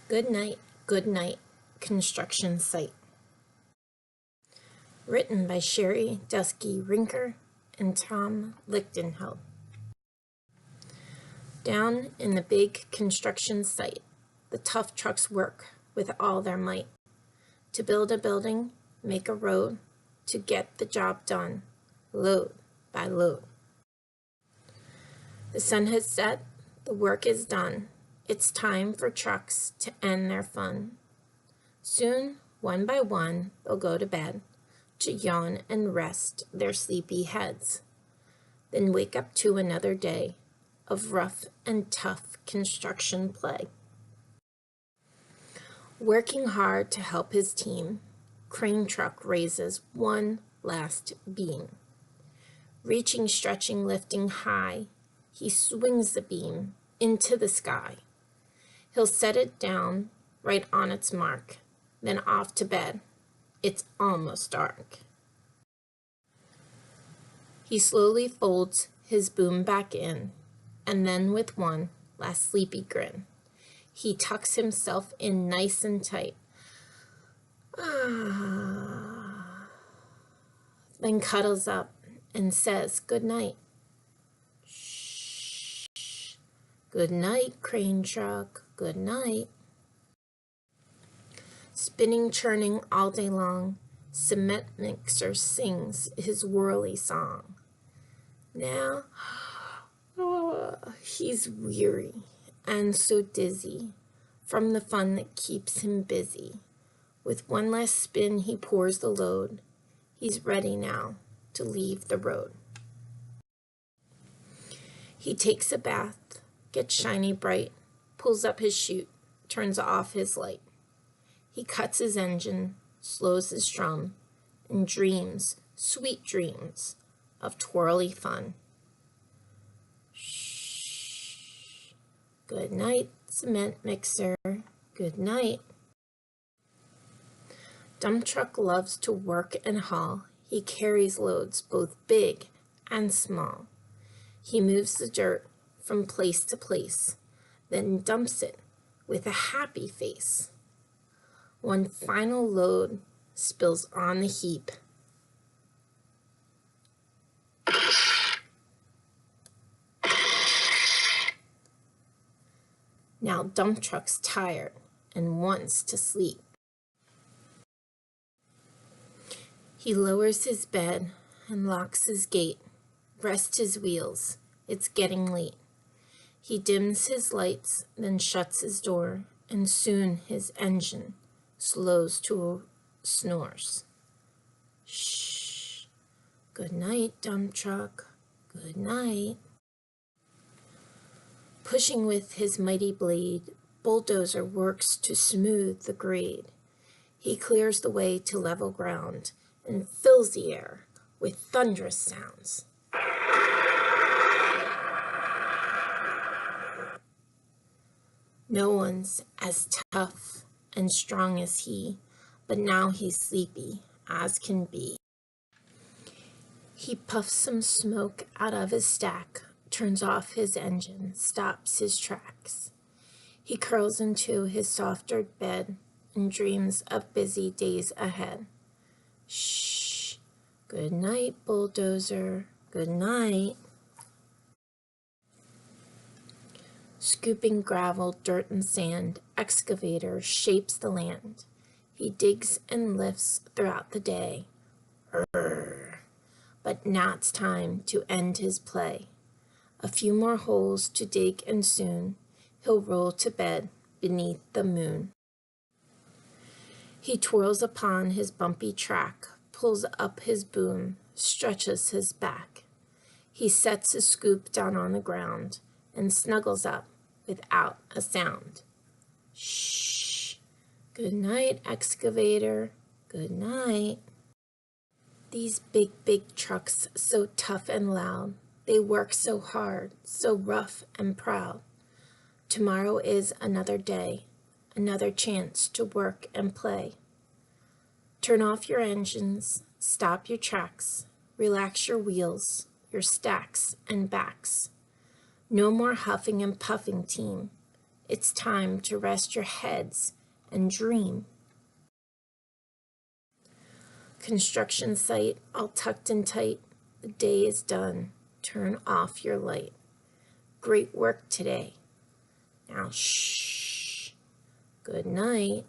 Goodnight, Goodnight construction site. Written by Sherry Dusky Rinker and Tom Lichtenheld. Down in the big construction site, the tough trucks work with all their might to build a building, make a road, to get the job done, load by load. The sun has set, the work is done. It's time for trucks to end their fun. Soon, one by one, they'll go to bed to yawn and rest their sleepy heads, then wake up to another day of rough and tough construction play. Working hard to help his team, crane truck raises one last beam. Reaching, stretching, lifting high, he swings the beam into the sky. He'll set it down right on its mark, then off to bed. It's almost dark. He slowly folds his boom back in, and then with one last sleepy grin, he tucks himself in nice and tight. Then cuddles up and says good night. Shh. Good night, crane truck. Good night. Spinning, churning all day long, cement mixer sings his whirly song. Now, he's weary and so dizzy from the fun that keeps him busy. With one last spin, he pours the load. He's ready now to leave the road. He takes a bath, gets shiny bright, pulls up his chute, turns off his light. He cuts his engine, slows his drum, and dreams, sweet dreams, of twirly fun. Shh. Good night, cement mixer. Good night. Dump truck loves to work and haul. He carries loads both big and small. He moves the dirt from place to place, then dumps it with a happy face. One final load spills on the heap. Now dump truck's tired and wants to sleep. He lowers his bed and locks his gate, rests his wheels. It's getting late. He dims his lights, then shuts his door, and soon his engine slows to snores. Shh. Good night, dump truck. Good night. Pushing with his mighty blade, bulldozer works to smooth the grade. He clears the way to level ground and fills the air with thunderous sounds. No one's as tough and strong as he, but now he's sleepy as can be. He puffs some smoke out of his stack, turns off his engine, stops his tracks. He curls into his soft dirt bed and dreams of busy days ahead. Shh. Good night, bulldozer. Good night. Scooping gravel, dirt, and sand, excavator shapes the land. He digs and lifts throughout the day. But now it's time to end his play. A few more holes to dig and soon he'll roll to bed beneath the moon. He twirls upon his bumpy track, pulls up his boom, stretches his back. He sets his scoop down on the ground and snuggles up without a sound. Shh. Good night, excavator. Good night. These big trucks, so tough and loud, they work so hard, so rough and proud. Tomorrow is another day, another chance to work and play. Turn off your engines, stop your tracks, relax your wheels, your stacks and backs. No more huffing and puffing, team. It's time to rest your heads and dream. Construction site all tucked in tight. The day is done. Turn off your light. Great work today. Now shh. Good night.